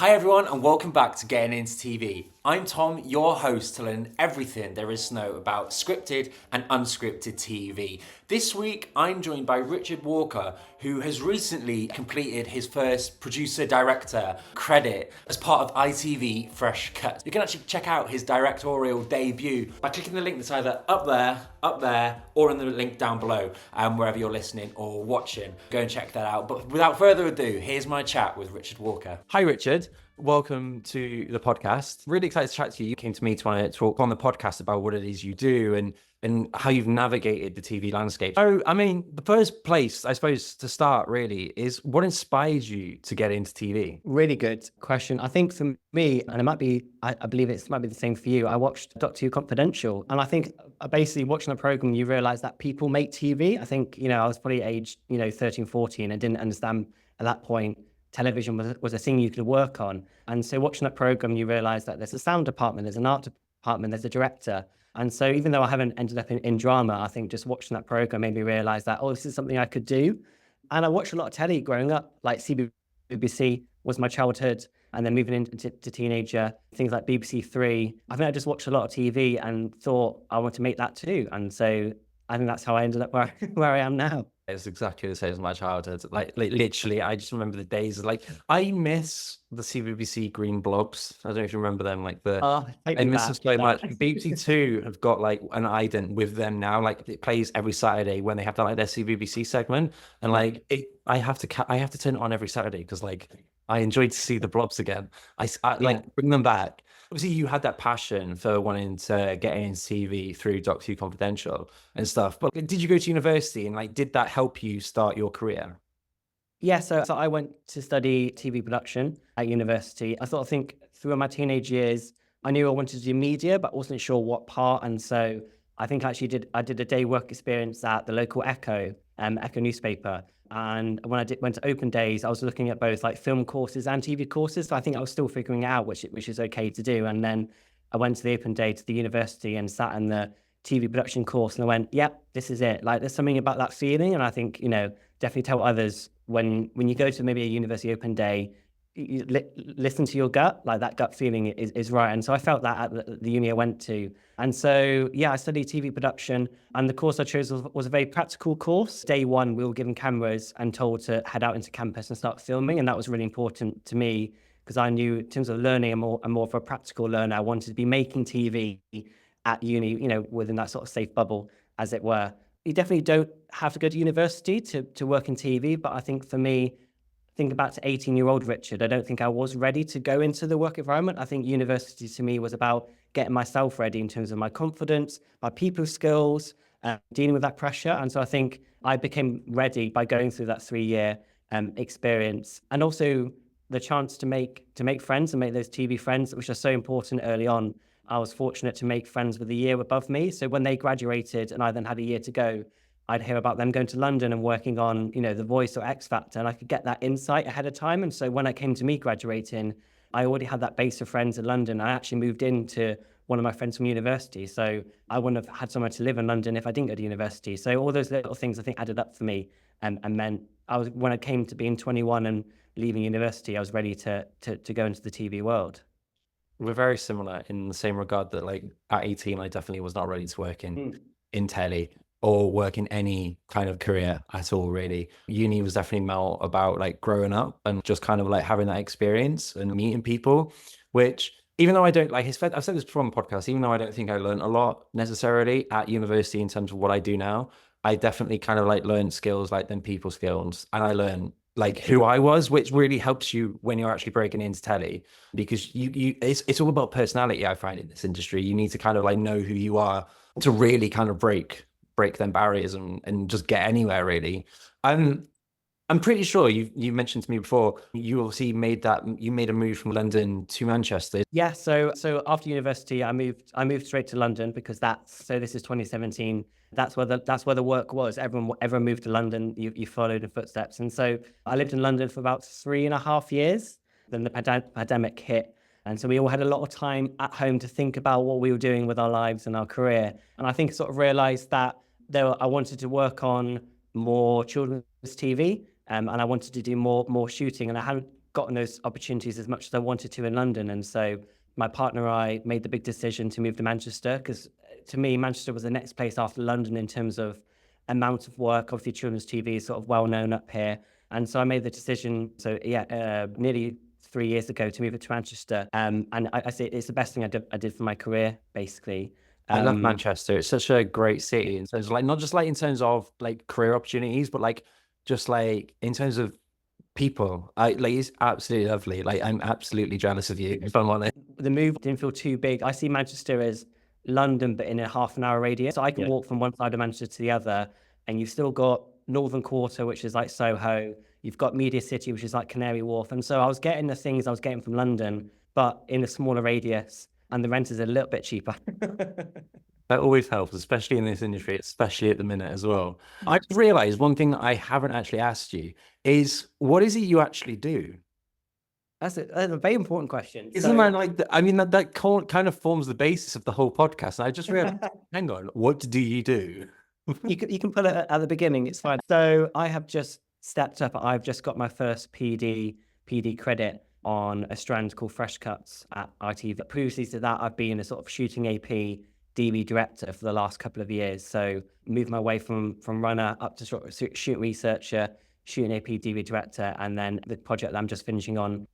Hi everyone and welcome back to Getting Into TV. I'm Tom, your host to learn everything there is to know about scripted and unscripted TV. This week I'm joined by Richard Walker, who has recently completed his first producer-director credit as part of ITV Fresh Cuts. You can actually check out his directorial debut by clicking the link that's either up there, or in the link down below, wherever you're listening or watching. Go and check that out. But without further ado, here's my chat with Richard Walker. Hi Richard. Welcome to the podcast. Really excited to chat to you. You came to me to want to talk on the podcast about what it is you do and how you've navigated the TV landscape. So, I mean, the first place, I suppose, to start really is what inspired you to get into TV? Really good question. I think for me, and it might be, I believe it might be the same for you, I watched Doctor Who Confidential. And I think basically watching the program, you realize that people make TV. I think, I was probably aged, 13, 14 and didn't understand at that point television was a thing you could work on. And so watching that program, you realize that there's a sound department, there's an art department, there's a director. And so even though I haven't ended up in drama, I think just watching that program made me realize that, this is something I could do. And I watched a lot of telly growing up, like BBC was my childhood. And then moving into teenager, things like BBC Three. I think I just watched a lot of TV and thought I want to make that too. And so I think that's how I ended up where I am now. It's exactly the same as my childhood. Like literally, I just remember the days. Like I miss the CBBC green blobs. I don't know if you remember them. Like I miss them so much. BBC Two have got like an ident with them now. Like it plays every Saturday when they have that, like their CBBC segment, and like I have to turn it on every Saturday because like I enjoyed to see the blobs again. I like bring them back. Obviously, you had that passion for wanting to get into TV through Doctor Who Confidential and stuff. But did you go to university and like did that help you start your career? Yeah, so I went to study TV production at university. I think through my teenage years, I knew I wanted to do media, but wasn't sure what part. And so I think I did a day work experience at the local Echo newspaper. And when I went to open days, I was looking at both like film courses and TV courses. So I think I was still figuring out which is okay to do. And then I went to the open day to the university and sat in the TV production course and I went, yep, this is it. Like there's something about that feeling. And I think, definitely tell others when you go to maybe a university open day, you listen to your gut, like that gut feeling is right. And so I felt that at the uni I went to. And so, I studied TV production and the course I chose was a very practical course. Day one, we were given cameras and told to head out into campus and start filming. And that was really important to me because I knew in terms of learning, I'm more of a practical learner. I wanted to be making TV at uni, within that sort of safe bubble, as it were. You definitely don't have to go to university to work in TV, but I think for me, think about to 18-year-old Richard, I don't think I was ready to go into the work environment. I think university to me was about getting myself ready in terms of my confidence, my people skills, dealing with that pressure. And so I think I became ready by going through that 3-year experience, and also the chance to make friends and make those TV friends, which are so important early on. I was fortunate to make friends with a year above me. So when they graduated and I then had a year to go, I'd hear about them going to London and working on, The Voice or X Factor, and I could get that insight ahead of time. And so when it came to me graduating, I already had that base of friends in London. I actually moved into one of my friends from university. So I wouldn't have had somewhere to live in London if I didn't go to university. So all those little things I think added up for me. And meant when I came to being 21 and leaving university, I was ready to go into the TV world. We're very similar in the same regard that like at 18, I definitely was not ready to work in telly or work in any kind of career at all, really. Uni was definitely more about like growing up and just kind of like having that experience and meeting people, which even though I don't like, I've said this before on the podcast, even though I don't think I learned a lot necessarily at university in terms of what I do now, I definitely kind of like learned skills like them people skills, and I learned like who I was, which really helps you when you're actually breaking into telly, because it's all about personality. I find in this industry, you need to kind of like know who you are to really kind of break them barriers and just get anywhere really. I'm pretty sure you mentioned to me before, you obviously made a move from London to Manchester. Yeah, so after university, I moved straight to London because this is 2017. That's where the work was. Everyone moved to London. You followed in footsteps, and so I lived in London for about 3.5 years. Then the pandemic hit, and so we all had a lot of time at home to think about what we were doing with our lives and our career. And I think I sort of realised that I wanted to work on more children's TV, and I wanted to do more shooting. And I hadn't gotten those opportunities as much as I wanted to in London. And so my partner and I made the big decision to move to Manchester, because to me, Manchester was the next place after London in terms of amount of work. Obviously, children's TV is sort of well known up here. And so I made the decision, nearly 3 years ago, to move it to Manchester. And I say it's the best thing I did for my career, basically. I love Manchester. It's such a great city in terms of like, not just like in terms of like career opportunities, but like just like in terms of people. It's absolutely lovely. Like I'm absolutely jealous of you, if I'm honest. The move didn't feel too big. I see Manchester as London, but in a half-an-hour radius. So I can walk from one side of Manchester to the other, and you've still got Northern Quarter, which is like Soho. You've got Media City, which is like Canary Wharf. And so I was getting the things I was getting from London, but in a smaller radius, and the rent is a little bit cheaper. That always helps, especially in this industry, especially at the minute as well. I just realized one thing that I haven't actually asked you is, what is it you actually do? That's a very important question. Isn't that like, I mean, that kind of forms the basis of the whole podcast. And I just realized, hang on, what do you do? You can put it at the beginning. It's fine. So I have just stepped up. I've just got my first PD credit on a strand called Fresh Cuts at ITV. Previously to that, I've been a sort of shooting AP, DB director for the last couple of years. So moved my way from runner up to sort of shoot researcher, shooting AP, DB director, and then the project that I'm just finishing on.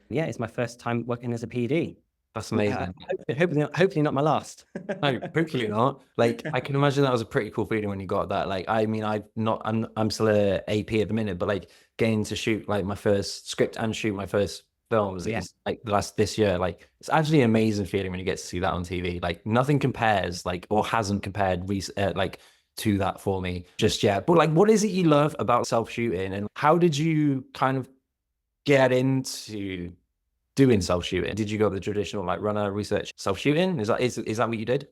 Yeah, it's my first time working as a PD. That's amazing. Hopefully not my last. No, hopefully not. Like, I can imagine that was a pretty cool feeling when you got that. Like, I mean, I'm still a AP at the minute, but like getting to shoot like my first script and shoot my first films is like this year. Like, it's actually an amazing feeling when you get to see that on TV. Like, nothing compares, like, or hasn't compared like to that for me just yet. But like, what is it you love about self-shooting, and how did you kind of get into doing self-shooting? Did you go the traditional like runner research self-shooting? Is that what you did?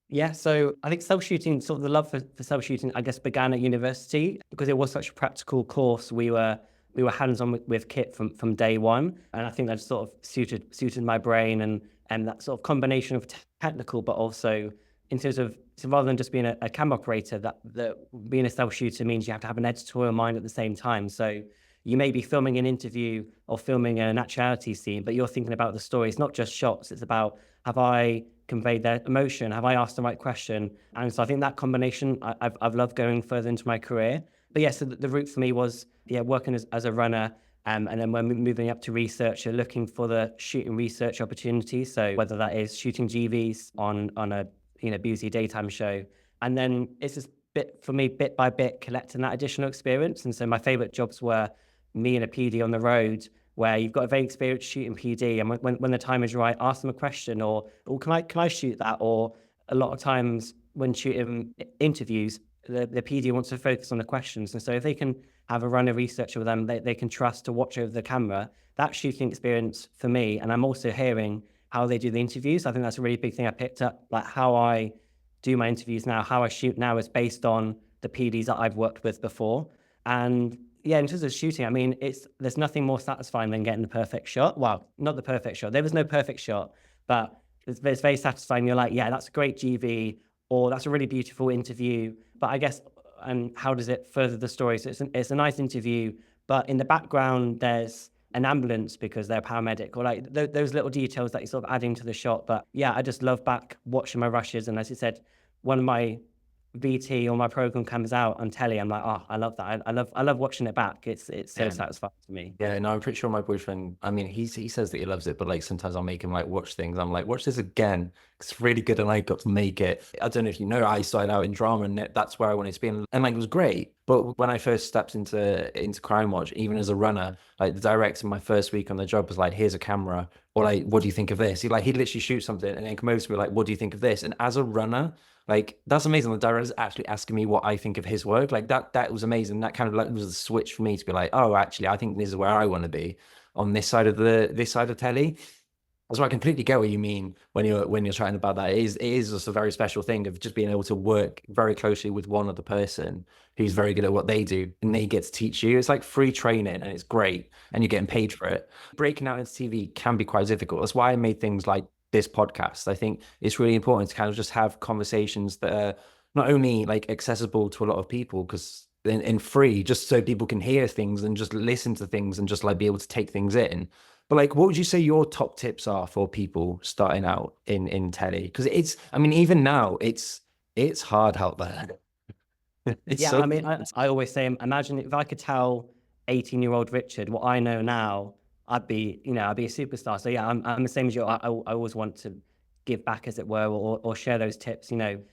Yeah, so I think self-shooting, sort of the love for self-shooting, I guess, began at university because it was such a practical course. We were hands-on with kit from day one, and I think that sort of suited my brain, and that sort of combination of technical, but also in terms of, so rather than just being a camera operator, that being a self-shooter means you have to have an editorial mind at the same time. So you may be filming an interview or filming a naturality scene, but you're thinking about the story. It's not just shots. It's about, have I conveyed their emotion? Have I asked the right question? And so I think that combination, I've loved going further into my career. But yes, so the route for me was, working as a runner. And then when moving up to researcher, looking for the shooting research opportunities. So whether that is shooting GVs on a BBC daytime show. And then it's just bit by bit, collecting that additional experience. And so my favorite jobs were me and a PD on the road, where you've got a very experienced shooting PD, and when the time is right, ask them a question, or can I shoot that? Or a lot of times when shooting interviews, the PD wants to focus on the questions, and so if they can have a runner researcher with them, they can trust to watch over the camera. That shooting experience for me, and I'm also hearing how they do the interviews. I think that's a really big thing I picked up, like how I do my interviews now, how I shoot now is based on the PDs that I've worked with before. And yeah, in terms of shooting, I mean, there's nothing more satisfying than getting the perfect shot. Well, not the perfect shot. There was no perfect shot, but it's very satisfying. You're like, yeah, that's a great GV, or that's a really beautiful interview. But I guess, and how does it further the story? So it's a nice interview, but in the background, there's an ambulance because they're a paramedic, or like those little details that you're sort of adding to the shot. But yeah, I just love back watching my rushes. And as you said, one of my VT or my program comes out on telly, I'm like, oh, I love that. I love watching it back. It's so satisfying to me. Yeah, no, I'm pretty sure my boyfriend, I mean, he says that he loves it, but like sometimes I'll make him like watch things. I'm like, watch this again. It's really good, and I got to make it. I don't know if you know, I started out in drama, and that's where I wanted to be, and like it was great. But when I first stepped into Crime Watch, even as a runner, like the director, my first week on the job was like, here's a camera, or like, what do you think of this? He'd literally shoot something and then come over to me like, what do you think of this? And as a runner, like, that's amazing. The director's actually asking me what I think of his work. Like that was amazing. That kind of like was the switch for me to be like, oh, actually, I think this is where I want to be on this side of telly. So I completely get what you mean when you're chatting about that. It is just a very special thing of just being able to work very closely with one other person who's very good at what they do, and they get to teach you. It's like free training, and it's great, and you're getting paid for it. Breaking out into TV can be quite difficult. That's why I made things like this podcast. I think it's really important to kind of just have conversations that are not only like accessible to a lot of people, because in free, just so people can hear things and just listen to things and just like be able to take things in. But like, what would you say your top tips are for people starting out in telly? Because it's, I mean, even now it's hard out there. It's Yeah, so I mean, I always say, imagine if I could tell 18-year-old Richard what I know now, I'd be, I'd be a superstar. So yeah, I'm the same as you. I always want to give back, as it were, or share those tips.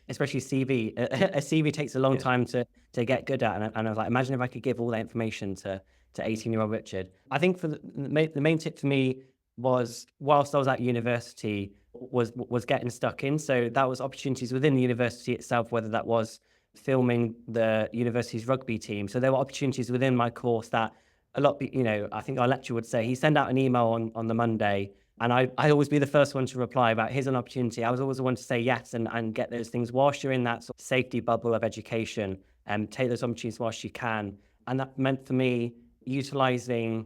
Especially CV. A CV takes a long time to get good at, and I was like, imagine if I could give all that information to 18-year-old Richard. I think for the main tip for me was, whilst I was at university, was getting stuck in. So that was opportunities within the university itself, whether that was filming the university's rugby team. So there were opportunities within my course that a lot, I think our lecturer would say, he send out an email on the Monday, and I always be the first one to reply about, here's an opportunity. I was always the one to say yes and get those things whilst you're in that sort of safety bubble of education, and take those opportunities whilst you can. And that meant for me utilizing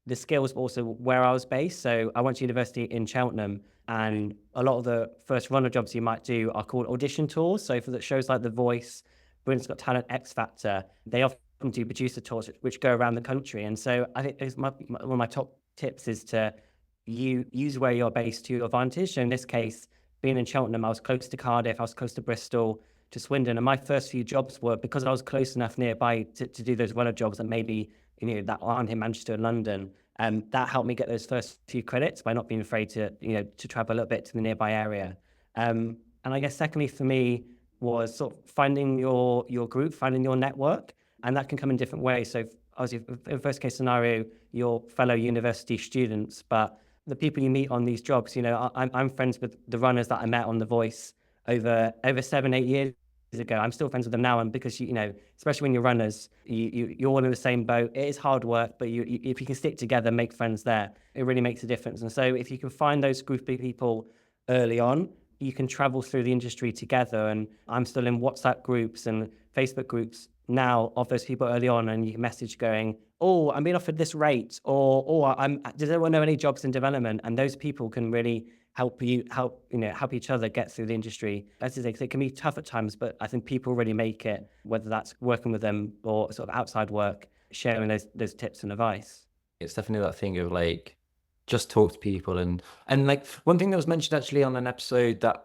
the skills, but also where I was based. So I went to university in Cheltenham, and a lot of the first runner jobs you might do are called audition tours. So for the shows like The Voice, Britain's Got Talent, X Factor, they often do producer tours which go around the country. And so I think one of my top tips is to use where you're based to your advantage. So in this case, being in Cheltenham, I was close to Cardiff, I was close to Bristol, to Swindon, and my first few jobs were because I was close enough nearby to do those runner jobs that maybe that aren't in Manchester and London. That helped me get those first few credits by not being afraid to to travel a little bit to the nearby area. And I guess secondly for me was sort of finding your group, finding your network, and that can come in different ways. So obviously, in first case scenario, your fellow university students, but the people you meet on these jobs, I'm friends with the runners that I met on The Voice over 7-8 years ago. I'm still friends with them now, and because especially when you're runners, you're all in the same boat. It is hard work, but if you can stick together, make friends there, it really makes a difference. And so if you can find those group of people early on, you can travel through the industry together. And I'm still in WhatsApp groups and Facebook groups now of those people early on, and you can message going, oh, I'm being offered this rate, or does anyone know any jobs in development? And those people can really help each other get through the industry. As I say, it can be tough at times, but I think people really make it, whether that's working with them or sort of outside work, sharing those tips and advice. It's definitely that thing of like, just talk to people. And like, one thing that was mentioned actually on an episode that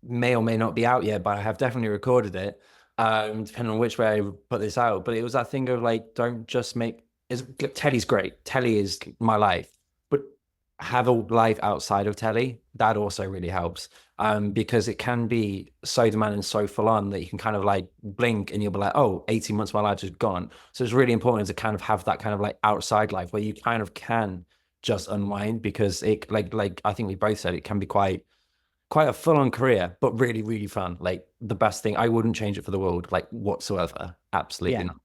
may or may not be out yet, but I have definitely recorded it, depending on which way I put this out. But it was that thing of like, don't just telly's great. Telly is my life, but have a life outside of telly. That also really helps, because it can be so demanding, so full on that you can kind of like blink and you'll be like, oh, 18 months of my life just gone. So it's really important to kind of have that kind of like outside life where you kind of can just unwind, because it like I think we both said, it can be quite a full-on career, but really, really fun. Like the best thing, I wouldn't change it for the world, like whatsoever. Absolutely not.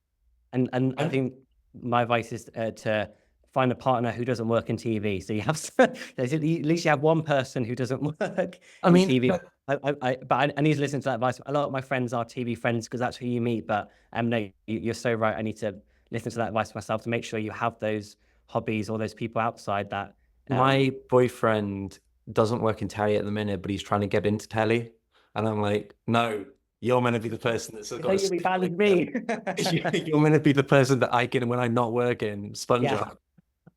And I think my advice is to find a partner who doesn't work in TV. So you have at least you have one person who doesn't work in TV. I need to listen to that advice. A lot of my friends are TV friends because that's who you meet. But no, you're so right. I need to listen to that advice myself to make sure you have those hobbies or those people outside that. My boyfriend doesn't work in telly at the minute, but he's trying to get into telly, and I'm like, no, you're meant to be the person that's got you'll be bad with me. You're meant to be the person that I can when I'm not working. SpongeBob.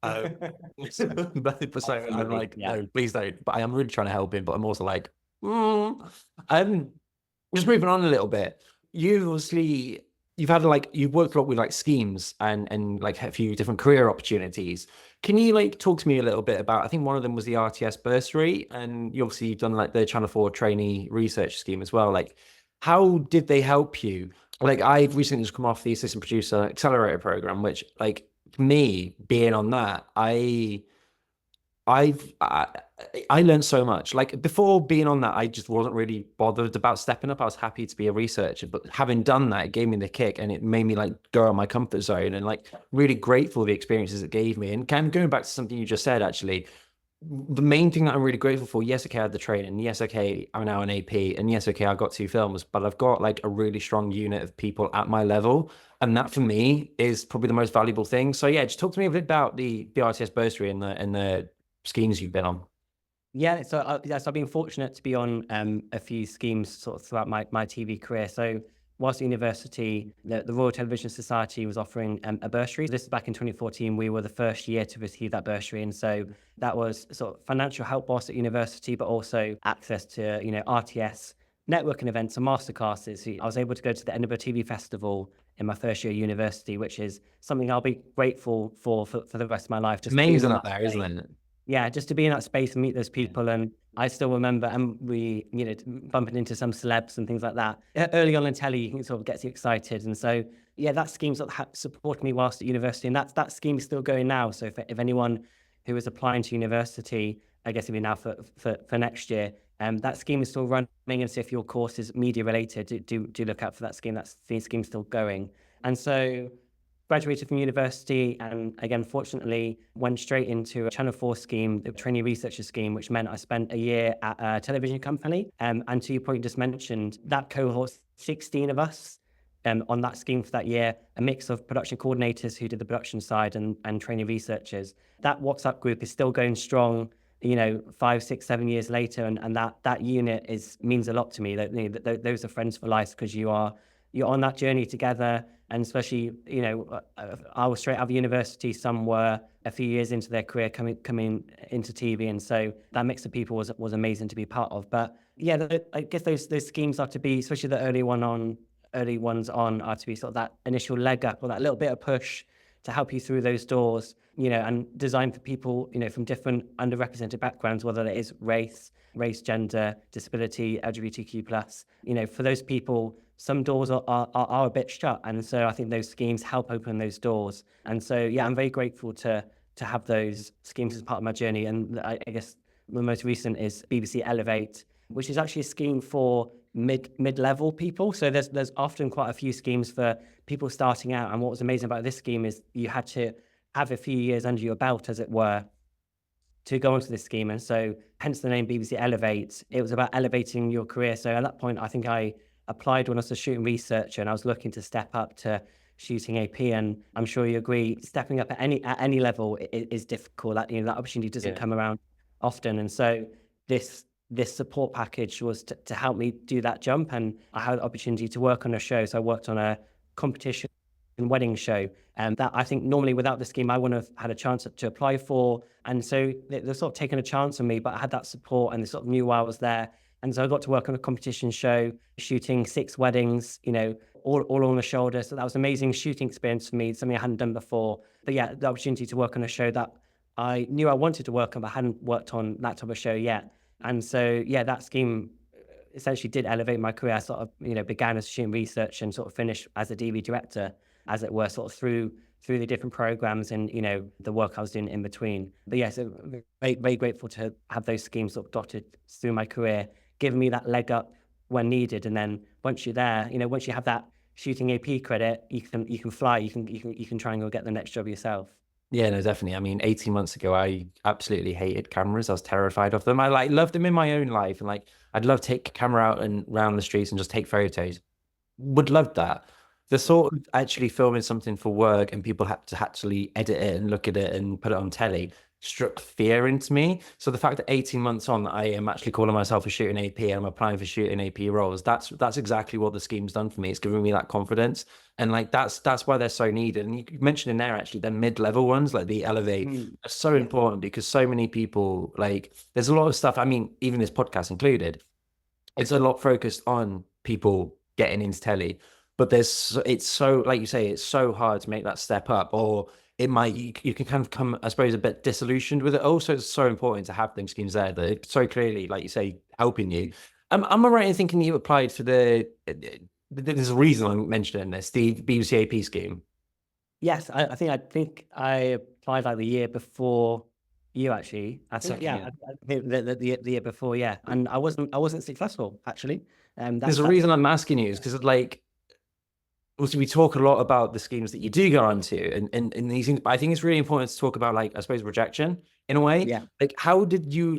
But so I'm like, no, please don't. But I am really trying to help him, but I'm also like, just moving on a little bit. You've had like, you've worked a lot with like schemes and like a few different career opportunities. Can you like talk to me a little bit about, I think one of them was the RTS bursary, and you've done like the Channel 4 trainee research scheme as well. Like, how did they help you? Like, I've recently just come off the assistant producer accelerator program, which like me being on that, I learned so much. Like before being on that, I just wasn't really bothered about stepping up. I was happy to be a researcher, but having done that, it gave me the kick and it made me like go out of my comfort zone, and like really grateful for the experiences it gave me. And kind of going back to something you just said, actually, the main thing that I'm really grateful for, yes, okay, I had the training. Yes, okay, I'm now an AP, and yes, okay, I've got 2 films, but I've got like a really strong unit of people at my level. And that for me is probably the most valuable thing. So yeah, just talk to me a bit about the RTS bursary and the schemes you've been on. Yeah, so I've been fortunate to be on a few schemes sort of throughout my TV career. So whilst at university, the Royal Television Society was offering a bursary. This is back in 2014. We were the first year to receive that bursary. And so that was sort of financial help whilst at university, but also access to, RTS networking events and masterclasses. So I was able to go to the Edinburgh TV Festival in my first year of university, which is something I'll be grateful for the rest of my life. Just Amazing up there, isn't it? Yeah, just to be in that space and meet those people. And I still remember, and we, bumping into some celebs and things like that. Early on in telly, you can sort of get you excited. And so, yeah, that scheme sort of supported me whilst at university. And that scheme is still going now. So if anyone who is applying to university, I guess it'll be now for next year, that scheme is still running. And so if your course is media related, do look out for that scheme. The scheme's still going. And so graduated from university, and again, fortunately, went straight into a Channel 4 scheme, the trainee researcher scheme, which meant I spent a year at a television company. And to your point, you just mentioned, that cohort, 16 of us on that scheme for that year, a mix of production coordinators who did the production side and trainee researchers. That WhatsApp group is still going strong, 5, 6, 7 years later, and that unit means a lot to me. Those are friends for life, because you're on that journey together. And especially, I was straight out of university. Some were a few years into their career coming into TV. And so that mix of people was amazing to be part of. But yeah, I guess those schemes are to be, especially the early ones are to be sort of that initial leg up, or that little bit of push to help you through those doors, and designed for people, from different underrepresented backgrounds, whether it is race, gender, disability, LGBTQ+. For those people, some doors are a bit shut. And so I think those schemes help open those doors. And so, yeah, I'm very grateful to have those schemes as part of my journey. And I guess the most recent is BBC Elevate, which is actually a scheme for mid-level people. So there's often quite a few schemes for people starting out. And what was amazing about this scheme is you had to have a few years under your belt, as it were, to go onto this scheme. And so hence the name BBC Elevate. It was about elevating your career. So at that point, I think I applied when I was a shooting researcher, and I was looking to step up to shooting AP. And I'm sure you agree, stepping up at any level is difficult. That opportunity doesn't come around often. And so this support package was to help me do that jump. And I had the opportunity to work on a show. So I worked on a competition wedding show, and that I think normally without the scheme I wouldn't have had a chance to apply for. And so they're sort of taking a chance on me, but I had that support, and they sort of knew why I was there. And so I got to work on a competition show, shooting 6 weddings, all on the shoulder. So that was an amazing shooting experience for me, something I hadn't done before. But yeah, the opportunity to work on a show that I knew I wanted to work on, but hadn't worked on that type of show yet. And so, yeah, that scheme essentially did elevate my career. I sort of, began as shooting research and sort of finished as a DV director, as it were, sort of through the different programs and, the work I was doing in between. But yeah, so very, very grateful to have those schemes sort of dotted through my career, giving me that leg up when needed. And then once you're there, once you have that shooting AP credit, you can fly, you can try and go get the next job yourself. Yeah, no, definitely. I mean, 18 months ago, I absolutely hated cameras. I was terrified of them. I loved them in my own life. And I'd love to take a camera out and round the streets and just take photos. Would love that. The sort of actually filming something for work and people had to actually edit it and look at it and put it on telly struck fear into me. So the fact that 18 months on, I am actually calling myself a shooting AP and I'm applying for shooting AP roles, that's exactly what the scheme's done for me. It's giving me that confidence. And that's why they're so needed. And you mentioned in there, actually, the mid-level ones, like the Elevate, are so important, because so many people, there's a lot of stuff. I mean, even this podcast included, it's a lot focused on people getting into telly, but it's so, like you say, it's so hard to make that step up, or it might, you can kind of come, I suppose, a bit disillusioned with it. Also, it's so important to have them schemes there that it's so clearly, like you say, helping you. Am I right in thinking you applied for there's a reason I'm mentioning this, the BBC AP scheme? Yes, I think I applied the year before you, actually. I think, I think the year before, yeah. And I wasn't successful, actually. There's a reason I'm asking you, is because also, we talk a lot about the schemes that you do go onto, and these things, but I think it's really important to talk about, I suppose, rejection in a way. Yeah. How did you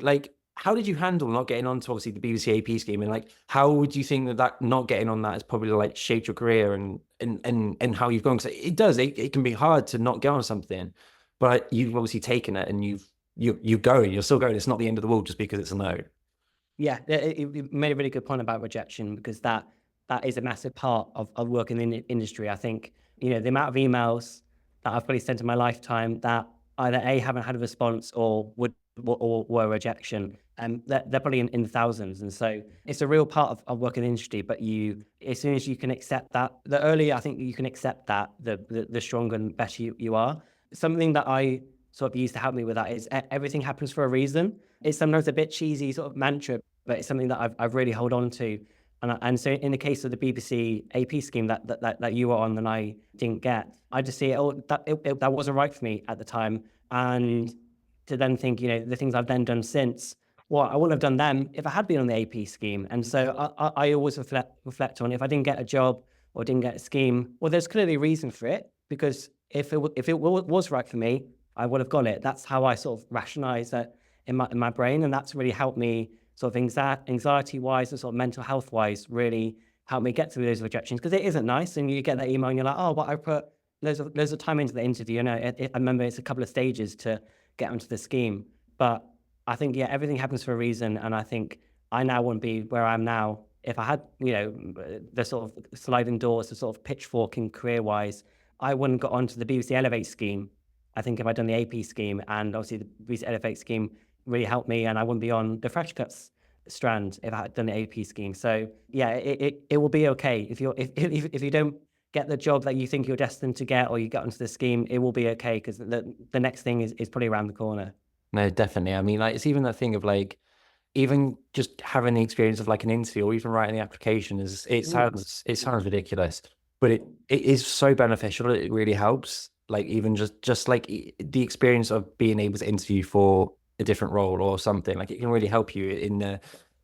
handle not getting onto, obviously, the BBC AP scheme, and how would you think that not getting on that has probably shaped your career and how you've gone? Because it can be hard to not get on something, but you've obviously taken it and you're still going. It's not the end of the world just because it's a no. Yeah, you made a really good point about rejection, because that that is a massive part of working in the industry. I think, the amount of emails that I've probably sent in my lifetime that either A, haven't had a response or were rejection, they're probably in the thousands. And so it's a real part of working in the industry, but as soon as you can accept that, the earlier I think you can accept that, the stronger and better you are. Something that I sort of used to help me with that is everything happens for a reason. It's sometimes a bit cheesy sort of mantra, but it's something that I've really hold on to. And so in the case of the BBC AP scheme that you were on and I didn't get, I just see that wasn't right for me at the time. And to then think, the things I've then done since, well, I wouldn't have done them if I had been on the AP scheme. And so I always reflect on, if I didn't get a job or didn't get a scheme, well, there's clearly a reason for it, because if it was right for me, I would have got it. That's how I sort of rationalize that in my brain. And that's really helped me sort of anxiety wise and sort of mental health wise, really helped me get through those rejections, because it isn't nice. And you get that email and you're like, oh, but I put loads of time into the interview. I remember it's a couple of stages to get onto the scheme. But I think, everything happens for a reason. And I think I now wouldn't be where I am now if I had, the sort of sliding doors, the sort of pitchforking career wise. I wouldn't got onto the BBC Elevate scheme. I think if I'd done the AP scheme, and obviously the BBC Elevate scheme really helped me, and I wouldn't be on the Fresh Cuts strand if I had done the AP scheme. So it will be okay if you don't get the job that you think you're destined to get, or you get onto the scheme, it will be okay, because the next thing is probably around the corner. No, definitely. I mean, like, it's even that thing of like, even just having the experience of like an interview or even writing the application it sounds ridiculous, but it is so beneficial. It really helps. Like, even just like the experience of being able to interview for a different role or something, like, it can really help you in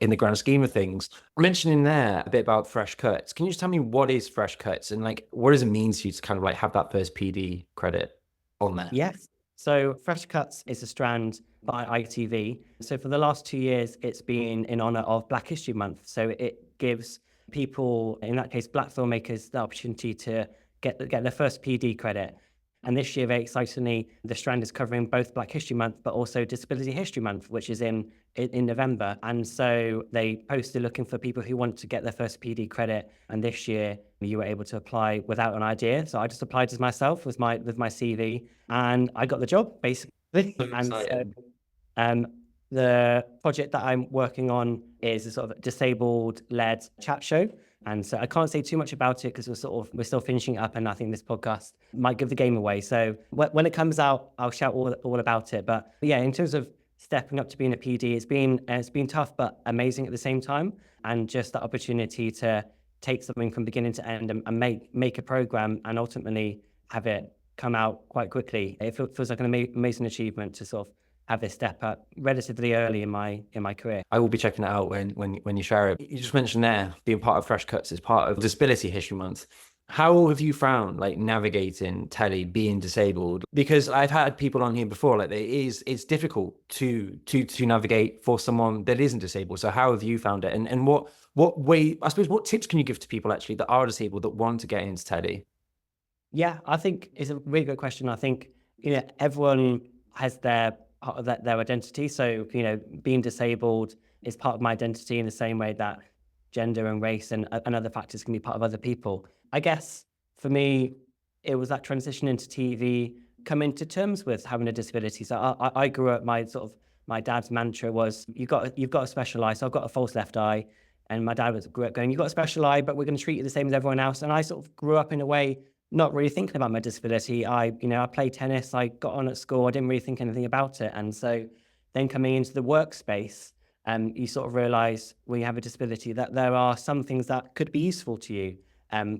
the grand scheme of things. Mentioning there a bit about Fresh Cuts, can you just tell me what is Fresh Cuts, and like, what does it mean to you to kind of like have that first PD credit on there? Yes. So Fresh Cuts is a strand by ITV. So for the last 2 years, it's been in honor of Black History Month. So it gives people, in that case, Black filmmakers, the opportunity to get their first PD credit. And this year, very excitingly, the strand is covering both Black History Month, but also Disability History Month, which is in November. And so they posted looking for people who want to get their first PD credit. And this year, you were able to apply without an idea. So I just applied as myself with my CV, and I got the job, basically. And so, the project that I'm working on is a sort of disabled-led chat show. And so I can't say too much about it because we're still finishing it up, and I think this podcast might give the game away. So when it comes out, I'll shout all about it. But yeah, in terms of stepping up to being a PD, it's been tough but amazing at the same time, and just that opportunity to take something from beginning to end and make a program and ultimately have it come out quite quickly. It feels like an amazing achievement to sort of have this step up relatively early in my career. I will be checking it out when you share it. You just mentioned there being part of Fresh Cuts is part of Disability History Month. How have you found like navigating telly, being disabled? Because I've had people on here before, like it's difficult to navigate for someone that isn't disabled. So how have you found it? And what way, I suppose, what tips can you give to people actually that are disabled that want to get into telly? Yeah, I think it's a really good question. I think, everyone has their identity. So, being disabled is part of my identity in the same way that gender and race and other factors can be part of other people. I guess for me, it was that transition into TV, coming to terms with having a disability. So I grew up, my dad's mantra was, you've got a special eye. So I've got a false left eye. And my dad grew up going, you've got a special eye, but we're going to treat you the same as everyone else. And I sort of grew up in a way not really thinking about my disability. I played tennis, I got on at school, I didn't really think anything about it. And so then coming into the workspace, you sort of realize when you have a disability that there are some things that could be useful to you,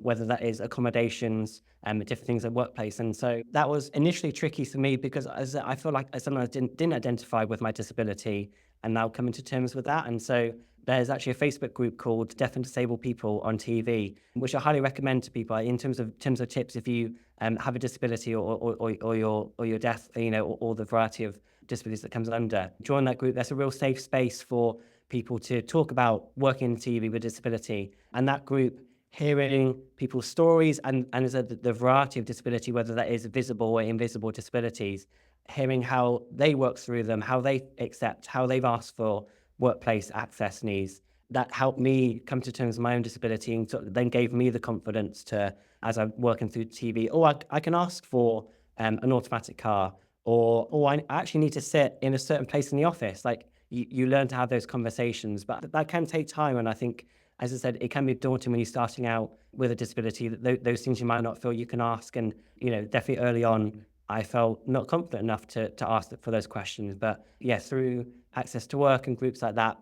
whether that is accommodations, different things at workplace. And so that was initially tricky for me because I feel like I sometimes didn't identify with my disability, and now coming to terms with that. And so there's actually a Facebook group called Deaf and Disabled People on TV, which I highly recommend to people in terms of tips. If you have a disability or you're deaf, or the variety of disabilities that comes under, join that group. That's a real safe space for people to talk about working in TV with disability. And that group, hearing people's stories and the variety of disability, whether that is visible or invisible disabilities, hearing how they work through them, how they accept, how they've asked for workplace access needs. that helped me come to terms with my own disability, and sort of then gave me the confidence to, as I'm working through TV, I can ask for an automatic car, or I actually need to sit in a certain place in the office. Like you learn to have those conversations, but that can take time. And I think, as I said, it can be daunting when you're starting out with a disability, that those things you might not feel you can ask. And, definitely early on, I felt not confident enough to ask for those questions. But yeah, through access to work and groups like that,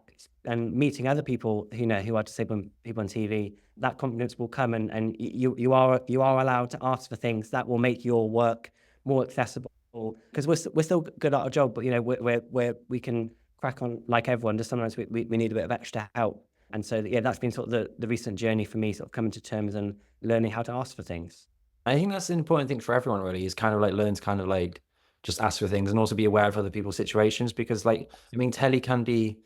and meeting other people who are disabled people on TV, that confidence will come, and you are allowed to ask for things that will make your work more accessible. Because we're still good at our job, but we can crack on like everyone. Just sometimes we need a bit of extra help. And so yeah, that's been sort of the recent journey for me, sort of coming to terms and learning how to ask for things. I think that's an important thing for everyone really, is kind of like learn to kind of like just ask for things and also be aware of other people's situations, because like, I mean, telly can be,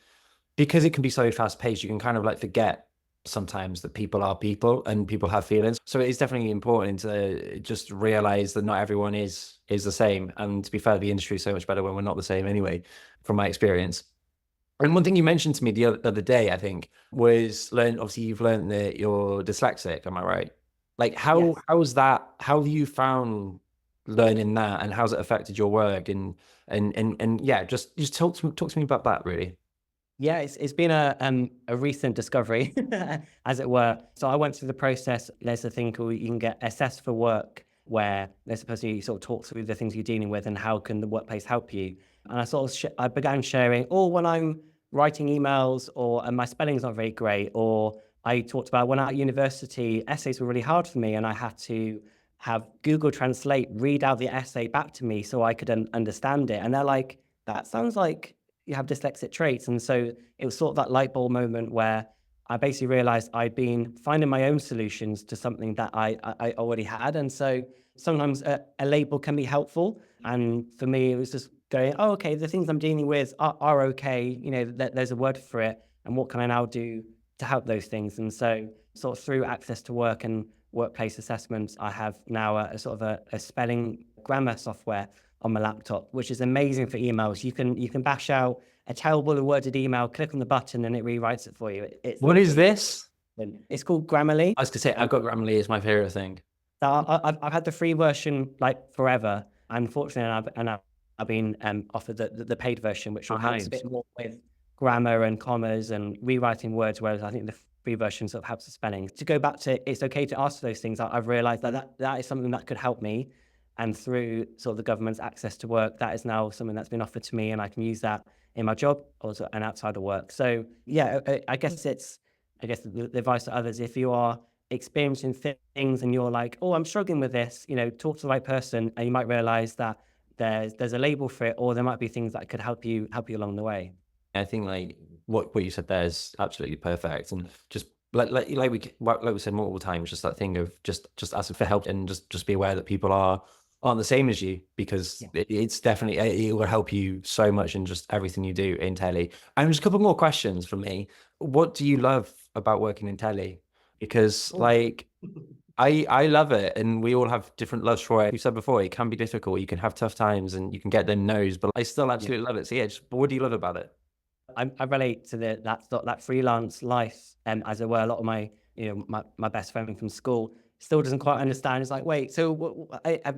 because it can be so fast paced, you can kind of like forget sometimes that people are people and people have feelings. So it is definitely important to just realize that not everyone is the same. And to be fair, the industry is so much better when we're not the same anyway, from my experience. And one thing you mentioned to me the other day, I think, was obviously you've learned that you're dyslexic, am I right? Like Yes. how's that, how have you found learning that, and how's it affected your work? And yeah, just talk to me about that really. Yeah, it's been a recent discovery, as it were. So I went through the process. There's a thing called, you can get assessed for work, where they're supposed to sort of talk through the things you're dealing with and how can the workplace help you. And I sort of I began sharing, when I'm writing emails, and my spelling's not very great, or I talked about when at university essays were really hard for me, and I had to have Google Translate read out the essay back to me so I could understand it. And they're like, that sounds like you have dyslexic traits. And so it was sort of that light bulb moment where I basically realized I'd been finding my own solutions to something that I already had. And so sometimes a label can be helpful. And for me, it was just going, oh, okay, the things I'm dealing with are okay. There's a word for it. And what can I now do to help those things? And so sort of through access to work and workplace assessments, I have now a sort of a spelling grammar software on my laptop, which is amazing for emails. You can bash out a terrible worded email, click on the button, and it rewrites it for you. What is this? It's called Grammarly. I was gonna say, I've got Grammarly, it's my favorite thing. So I've had the free version like forever. Unfortunately, I've been offered the paid version, which will help a bit more with grammar and commas and rewriting words, whereas I think the free version sort of helps with spelling. To go back to, it's okay to ask for those things. I've realized that is something that could help me. And through sort of the government's access to work, that is now something that's been offered to me, and I can use that in my job also and outside of work. So yeah, I guess the advice to others, if you are experiencing things and you're like, oh, I'm struggling with this, talk to the right person, and you might realize that there's a label for it, or there might be things that could help you along the way. I think like what you said there is absolutely perfect, and just like we said multiple times, just that thing of just asking for help, and just be aware that people aren't the same as you, because it's definitely, it will help you so much in just everything you do in telly. And just a couple more questions from me. What do you love about working in telly? Because like I love it, and we all have different loves for it. You said before, it can be difficult. You can have tough times, and you can get the no's, but I still absolutely love it. So yeah, just what do you love about it? I relate to that freelance life, as it were. A lot of my best friend from school still doesn't quite understand. It's like, wait, so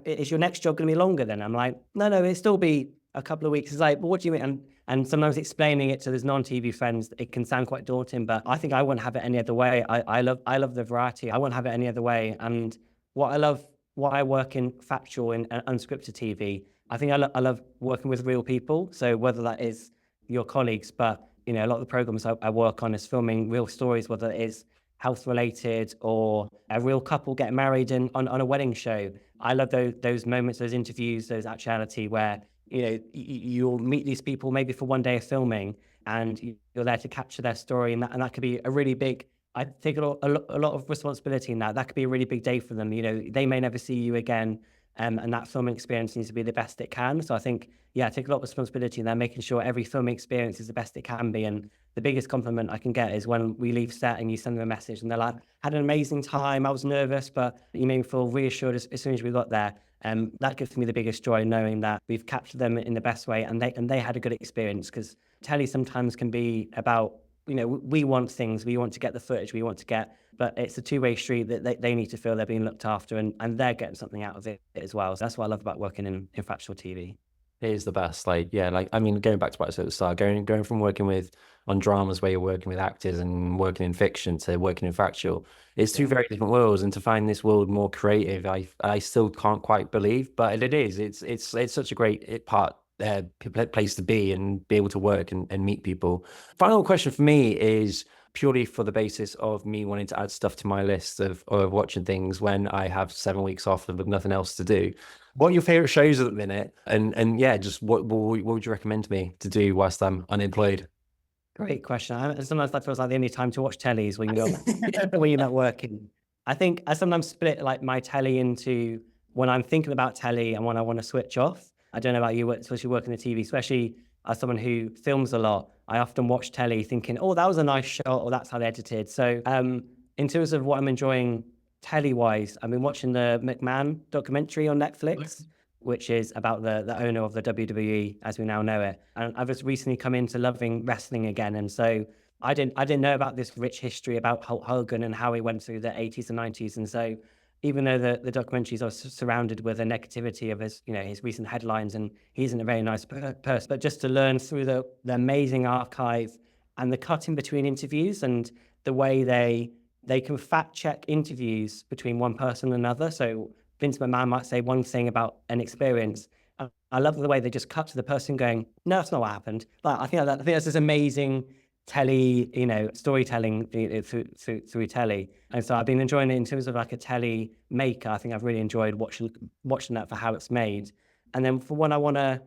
is your next job going to be longer then? I'm like, no, it'll still be a couple of weeks. It's like, well, what do you mean? And sometimes explaining it to those non-TV friends, it can sound quite daunting, but I think I wouldn't have it any other way. I love the variety. I wouldn't have it any other way. And what I work in factual and unscripted TV, I think I love working with real people. So whether that is your colleagues, but a lot of the programs I work on is filming real stories, whether it is health related or a real couple getting married on a wedding show. I love those moments, those interviews, those actuality where you'll meet these people maybe for one day of filming, and you're there to capture their story, and that could be a really big. I take a lot of responsibility in that. That could be a really big day for them. They may never see you again. And that filming experience needs to be the best it can. So I think, I take a lot of responsibility in there, making sure every filming experience is the best it can be. And the biggest compliment I can get is when we leave set and you send them a message and they're like, had an amazing time. I was nervous, but you made me feel reassured as soon as we got there. That gives me the biggest joy, knowing that we've captured them in the best way, and they had a good experience, because telly sometimes can be about we want things, we want to get the footage, but it's a two-way street that they need to feel they're being looked after, and they're getting something out of it as well. So that's what I love about working in factual TV. It is the best. Like, yeah, like, I mean, going back to what I said at the start, going from working on dramas where you're working with actors and working in fiction to working in factual, it's two very different worlds. And to find this world more creative, I still can't quite believe, but it is. It's such a great place to be and be able to work and meet people. Final question for me is purely for the basis of me wanting to add stuff to my list of watching things when I have 7 weeks off with nothing else to do. What are your favorite shows at the minute? And yeah, just what would you recommend to me to do whilst I'm unemployed? Great question. Sometimes that feels like the only time to watch tellies when when you're not working. I think I sometimes split like my telly into when I'm thinking about telly and when I want to switch off. I don't know about you, especially working the TV, especially as someone who films a lot. I often watch telly thinking, oh, that was a nice shot, or that's how they edited. So in terms of what I'm enjoying telly-wise, I've been watching the McMahon documentary on Netflix, which is about the owner of the WWE as we now know it. And I've just recently come into loving wrestling again. And so I didn't know about this rich history about Hulk Hogan and how he went through the 80s and 90s. And so even though the documentaries are surrounded with the negativity of his recent headlines, and he isn't a very nice person, but just to learn through the amazing archive and the cutting between interviews and the way they can fact check interviews between one person and another. So Vince McMahon might say one thing about an experience. I love the way they just cut to the person going, no, that's not what happened. Like, I think that's this amazing telly, storytelling through telly. And so I've been enjoying it in terms of like a telly maker. I think I've really enjoyed watching that for how it's made. And then for when I want to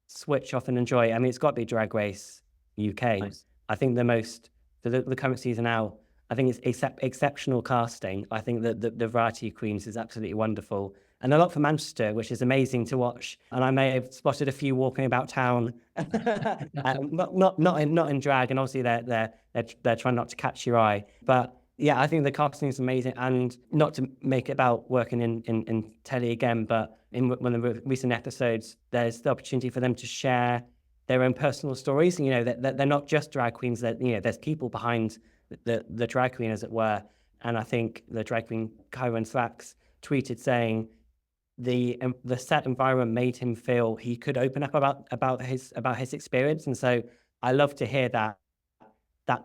switch off and enjoy, I mean, it's got to be Drag Race UK. Nice. I think the current season now, I think it's exceptional casting. I think that the variety of queens is absolutely wonderful. And a lot from Manchester, which is amazing to watch. And I may have spotted a few walking about town, not in drag. And obviously they're trying not to catch your eye. But yeah, I think the casting is amazing. And not to make it about working in telly again, but in one of the recent episodes, there's the opportunity for them to share their own personal stories. That they're not just drag queens. That there's people behind the drag queen, as it were. And I think the drag queen Kyron Thrax tweeted saying the set environment made him feel he could open up about his experience. And so I love to hear that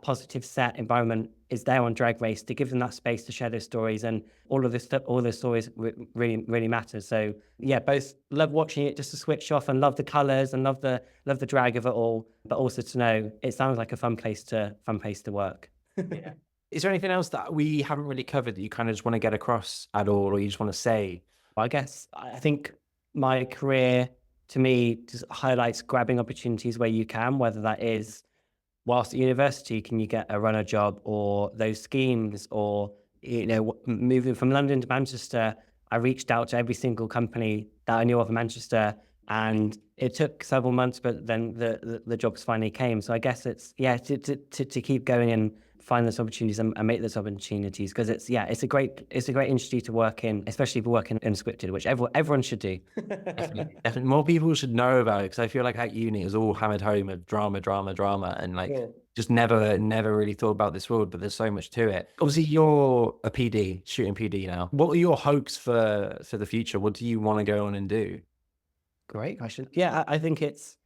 positive set environment is there on Drag Race to give them that space to share their stories, and all those stories really matter. So yeah, both love watching it just to switch off and love the colors and love the drag of it all, but also to know it sounds like a fun place to work. Yeah. Is there anything else that we haven't really covered that you kind of just want to get across at all, or you just want to say? I guess I think my career, to me, just highlights grabbing opportunities where you can, whether that is whilst at university, can you get a runner job, or those schemes, or moving from London to Manchester. I reached out to every single company that I knew of in Manchester, and it took several months, but then the jobs finally came. So I guess it's to keep going and find those opportunities and make those opportunities, because it's a great industry to work in, especially if you're working in unscripted, which everyone should do. Definitely. More people should know about it, because I feel like at uni it was all hammered home of drama, and just never really thought about this world, but there's so much to it. Obviously, you're a PD, shooting PD now. What are your hopes for the future? What do you want to go on and do? Great question. Yeah, I think it's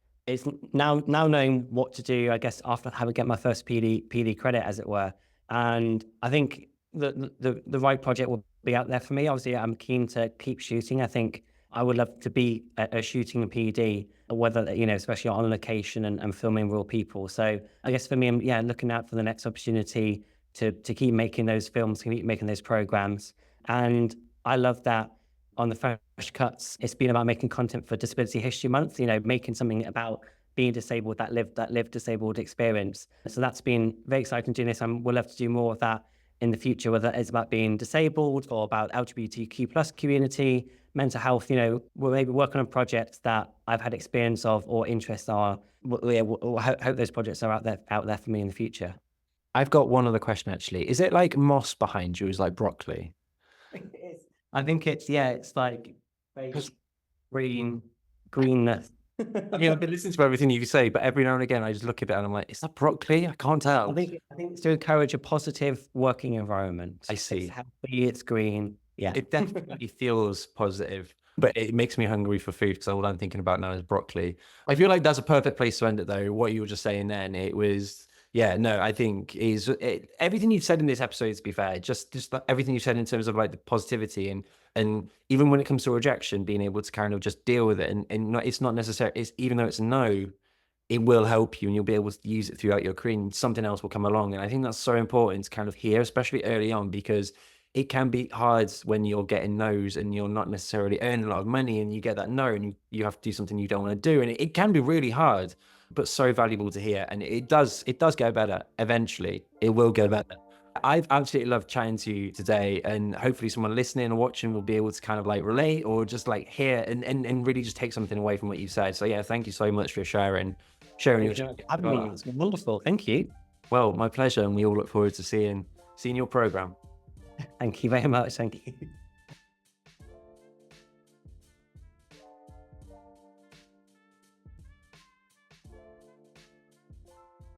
now knowing what to do, I guess, after having get my first PD credit, as it were. And I think the right project will be out there for me. Obviously, I'm keen to keep shooting. I think I would love to be a shooting PD, whether, especially on location and filming real people. So I guess for me, I'm looking out for the next opportunity to keep making those films, keep making those programs. And I love that on the Fresh Cuts, it's been about making content for Disability History Month, making something about being disabled, that lived disabled experience. So that's been very exciting doing this, and we'll have to do more of that in the future, whether it's about being disabled or about LGBTQ plus community, mental health. We'll maybe working on projects that I've had experience of or interests are. We'll hope those projects are out there for me in the future. I've got one other question, actually. Is it like moss behind you? Is like broccoli? I think it's like greenness. I mean, I've been listening to everything you say, but every now and again, I just look at it and I'm like, is that broccoli? I can't tell. I think it's to encourage a positive working environment. I see. It's healthy, it's green. Yeah. It definitely feels positive, but it makes me hungry for food because all I'm thinking about now is broccoli. I feel like that's a perfect place to end it, though. What you were just saying then, it was, yeah, no, I think everything you've said in this episode, to be fair, just like everything you said in terms of like the positivity and even when it comes to rejection, being able to kind of just deal with it and not, it's not necessary. It's even though it's a no, it will help you and you'll be able to use it throughout your career and something else will come along. And I think that's so important to kind of hear, especially early on, because it can be hard when you're getting no's and you're not necessarily earning a lot of money and you get that no and you have to do something you don't want to do. And it can be really hard, but so valuable to hear. And it does go better. Eventually it will go better. I've absolutely loved chatting to you today, and hopefully someone listening or watching will be able to kind of like relate or just like hear and really just take something away from what you said. So yeah, thank you so much for sharing your journey. It's wonderful. Thank you. Well, my pleasure, and we all look forward to seeing your program. Thank you very much. Thank you.